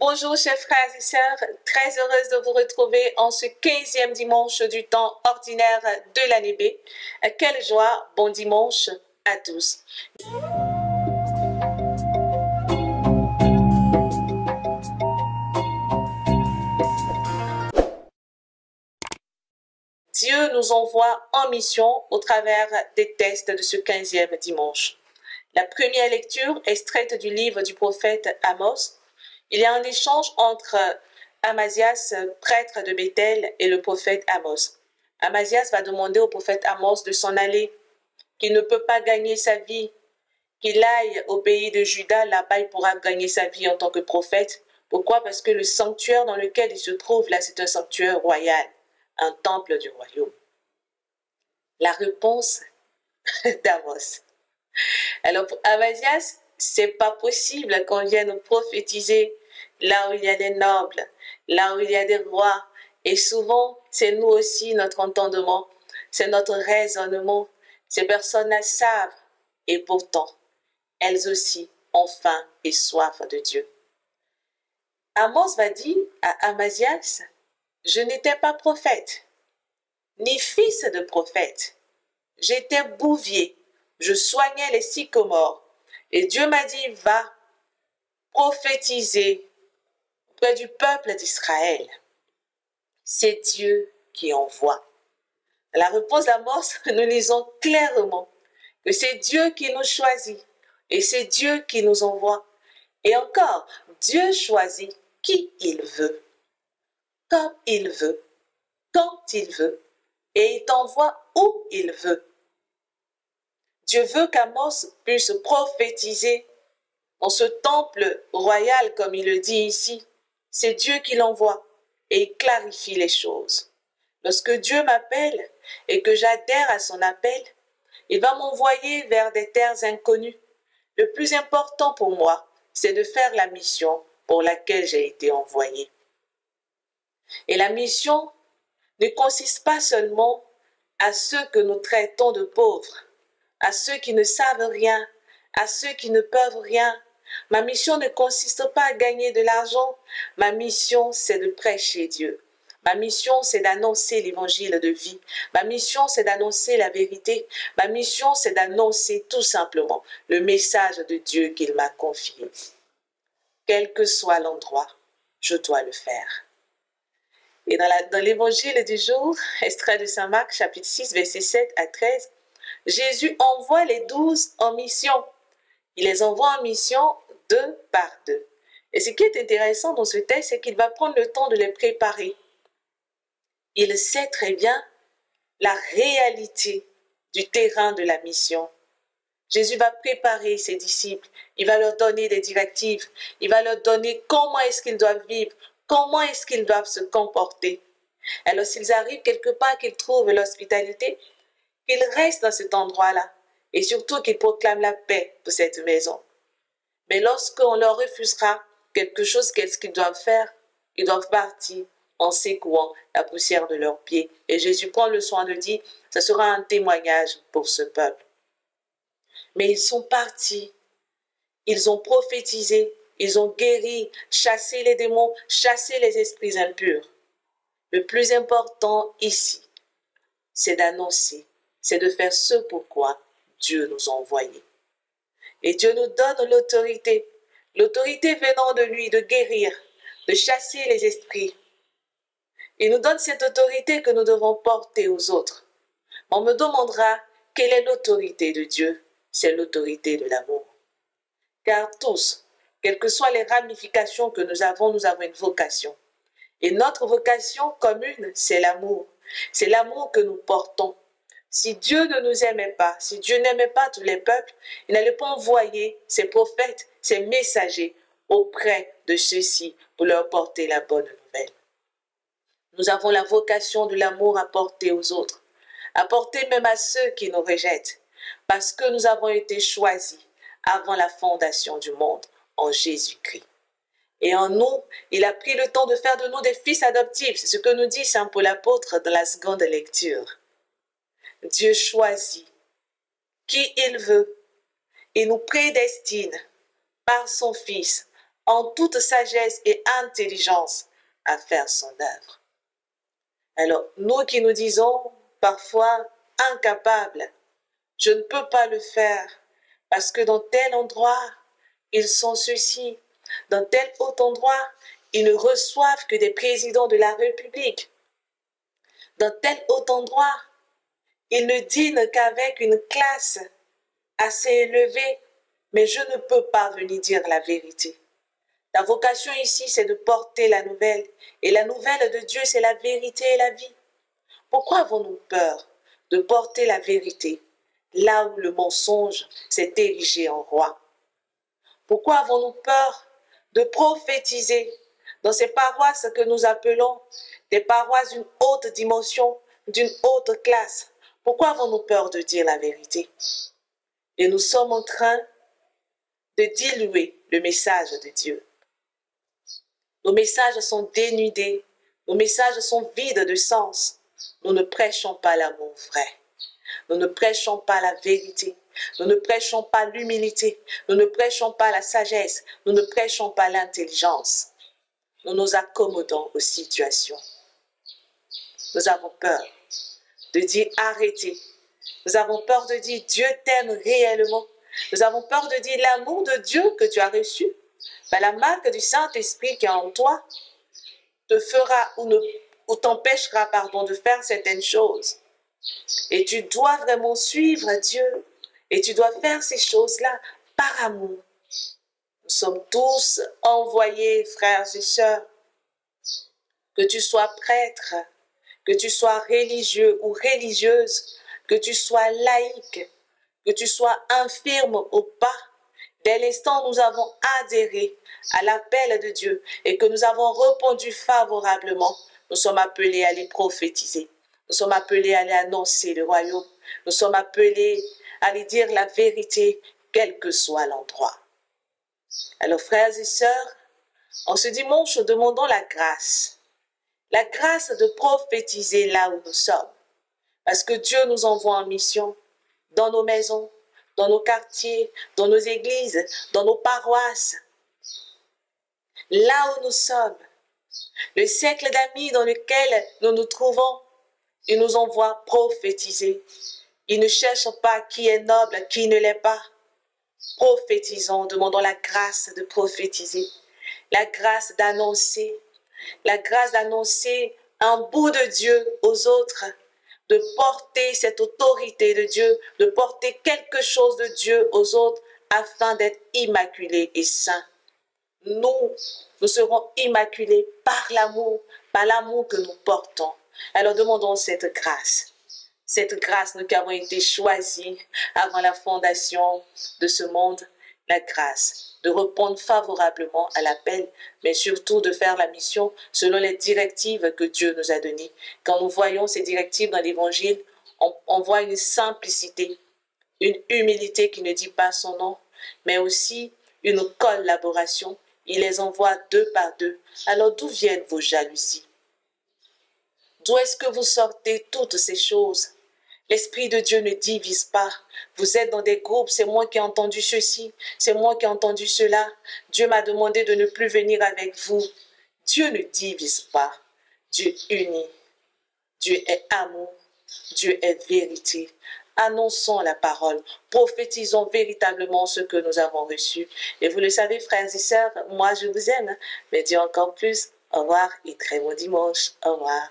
Bonjour chers frères et sœurs, très heureuse de vous retrouver en ce 15e dimanche du temps ordinaire de l'année B. Quelle joie, bon dimanche à tous. Dieu nous envoie en mission au travers des textes de ce 15e dimanche. La première lecture, extraite du livre du prophète Amos. Il y a un échange entre Amazias, prêtre de Béthel, et le prophète Amos. Amazias va demander au prophète Amos de s'en aller, qu'il ne peut pas gagner sa vie, qu'il aille au pays de Juda, là-bas il pourra gagner sa vie en tant que prophète. Pourquoi? Parce que le sanctuaire dans lequel il se trouve là, c'est un sanctuaire royal, un temple du royaume. La réponse d'Amos. Alors pour Amazias, c'est pas possible qu'on vienne prophétiser là où il y a des nobles, là où il y a des rois. Et souvent, c'est nous aussi, notre entendement, c'est notre raisonnement. Ces personnes-là savent, et pourtant, elles aussi ont faim et soif de Dieu. Amos va dire à Amazias, je n'étais pas prophète, ni fils de prophète. J'étais bouvier, je soignais les sycomores. Et Dieu m'a dit, va prophétiser auprès du peuple d'Israël. C'est Dieu qui envoie. La réponse d'Amos, nous lisons clairement que c'est Dieu qui nous choisit et c'est Dieu qui nous envoie. Et encore, Dieu choisit qui il veut, comme il veut, quand il veut, et il t'envoie où il veut. Dieu veut qu'Amos puisse prophétiser dans ce temple royal, comme il le dit ici. C'est Dieu qui l'envoie et il clarifie les choses. Lorsque Dieu m'appelle et que j'adhère à son appel, il va m'envoyer vers des terres inconnues. Le plus important pour moi, c'est de faire la mission pour laquelle j'ai été envoyé. Et la mission ne consiste pas seulement à ceux que nous traitons de pauvres, à ceux qui ne savent rien, à ceux qui ne peuvent rien. Ma mission ne consiste pas à gagner de l'argent. Ma mission, c'est de prêcher Dieu. Ma mission, c'est d'annoncer l'évangile de vie. Ma mission, c'est d'annoncer la vérité. Ma mission, c'est d'annoncer tout simplement le message de Dieu qu'il m'a confié. Quel que soit l'endroit, je dois le faire. Et dans l'évangile du jour, extrait de Saint Marc, chapitre 6, versets 7 à 13, Jésus envoie les 12 en mission. Il les envoie en mission 2 par 2. Et ce qui est intéressant dans ce texte, c'est qu'il va prendre le temps de les préparer. Il sait très bien la réalité du terrain de la mission. Jésus va préparer ses disciples. Il va leur donner des directives. Il va leur donner comment est-ce qu'ils doivent vivre, comment est-ce qu'ils doivent se comporter. Alors s'ils arrivent quelque part, qu'ils trouvent l'hospitalité, qu'ils restent dans cet endroit-là. Et surtout qu'ils proclament la paix pour cette maison. Mais lorsqu'on leur refusera quelque chose, qu'est-ce qu'ils doivent faire? Ils doivent partir en secouant la poussière de leurs pieds. Et Jésus prend le soin de dire, ce sera un témoignage pour ce peuple. Mais ils sont partis, ils ont prophétisé, ils ont guéri, chassé les démons, chassé les esprits impurs. Le plus important ici, c'est d'annoncer, c'est de faire ce pourquoi Dieu nous a envoyés. Et Dieu nous donne l'autorité venant de lui de guérir, de chasser les esprits. Il nous donne cette autorité que nous devons porter aux autres. On me demandera quelle est l'autorité de Dieu. C'est l'autorité de l'amour. Car tous, quelles que soient les ramifications que nous avons une vocation. Et notre vocation commune, c'est l'amour. C'est l'amour que nous portons. Si Dieu ne nous aimait pas, si Dieu n'aimait pas tous les peuples, il n'allait pas envoyer ses prophètes, ses messagers auprès de ceux-ci pour leur porter la bonne nouvelle. Nous avons la vocation de l'amour à porter aux autres, à porter même à ceux qui nous rejettent, parce que nous avons été choisis avant la fondation du monde en Jésus-Christ. Et en nous, il a pris le temps de faire de nous des fils adoptifs. C'est ce que nous dit Saint Paul apôtre dans la seconde lecture. Dieu choisit qui il veut et nous prédestine par son Fils en toute sagesse et intelligence à faire son œuvre. Alors, nous qui nous disons parfois incapables, je ne peux pas le faire parce que dans tel endroit, ils sont ceux-ci. Dans tel autre endroit, ils ne reçoivent que des présidents de la République. Dans tel autre endroit, ils ne dînent qu'avec une classe assez élevée, mais je ne peux pas venir dire la vérité. La vocation ici, c'est de porter la nouvelle. Et la nouvelle de Dieu, c'est la vérité et la vie. Pourquoi avons-nous peur de porter la vérité là où le mensonge s'est érigé en roi? Pourquoi avons-nous peur de prophétiser dans ces paroisses que nous appelons des paroisses d'une haute dimension, d'une haute classe? Pourquoi avons-nous peur de dire la vérité? Et nous sommes en train de diluer le message de Dieu. Nos messages sont dénudés, nos messages sont vides de sens. Nous ne prêchons pas l'amour vrai. Nous ne prêchons pas la vérité. Nous ne prêchons pas l'humilité. Nous ne prêchons pas la sagesse. Nous ne prêchons pas l'intelligence. Nous nous accommodons aux situations. Nous avons peur de dire arrêtez. Nous avons peur de dire Dieu t'aime réellement. Nous avons peur de dire l'amour de Dieu que tu as reçu. Ben, la marque du Saint-Esprit qui est en toi te fera ou t'empêchera de faire certaines choses. Et tu dois vraiment suivre Dieu. Et tu dois faire ces choses-là par amour. Nous sommes tous envoyés, frères et sœurs. Que tu sois prêtre, que tu sois religieux ou religieuse, que tu sois laïque, que tu sois infirme ou pas, dès l'instant où nous avons adhéré à l'appel de Dieu et que nous avons répondu favorablement, nous sommes appelés à aller prophétiser. Nous sommes appelés à aller annoncer le royaume. Nous sommes appelés à aller dire la vérité, quel que soit l'endroit. Alors, frères et sœurs, en ce dimanche, demandons la grâce de prophétiser là où nous sommes. Parce que Dieu nous envoie en mission dans nos maisons, dans nos quartiers, dans nos églises, dans nos paroisses. Là où nous sommes, le cercle d'amis dans lequel nous nous trouvons, il nous envoie prophétiser. Il ne cherche pas qui est noble, qui ne l'est pas. Prophétisons, demandons la grâce de prophétiser, la grâce d'annoncer un bout de Dieu aux autres, de porter cette autorité de Dieu, de porter quelque chose de Dieu aux autres afin d'être immaculés et saints. Nous serons immaculés par l'amour que nous portons. Alors demandons cette grâce, nous qui avons été choisis avant la fondation de ce monde, la grâce de répondre favorablement à l'appel, mais surtout de faire la mission selon les directives que Dieu nous a données. Quand nous voyons ces directives dans l'Évangile, on voit une simplicité, une humilité qui ne dit pas son nom, mais aussi une collaboration. Il les envoie deux par deux. Alors d'où viennent vos jalousies? D'où est-ce que vous sortez toutes ces choses? L'Esprit de Dieu ne divise pas. Vous êtes dans des groupes, c'est moi qui ai entendu ceci, c'est moi qui ai entendu cela. Dieu m'a demandé de ne plus venir avec vous. Dieu ne divise pas. Dieu unit. Dieu est amour. Dieu est vérité. Annonçons la parole. Prophétisons véritablement ce que nous avons reçu. Et vous le savez, frères et sœurs, moi je vous aime, mais Dieu encore plus. Au revoir et très bon dimanche. Au revoir.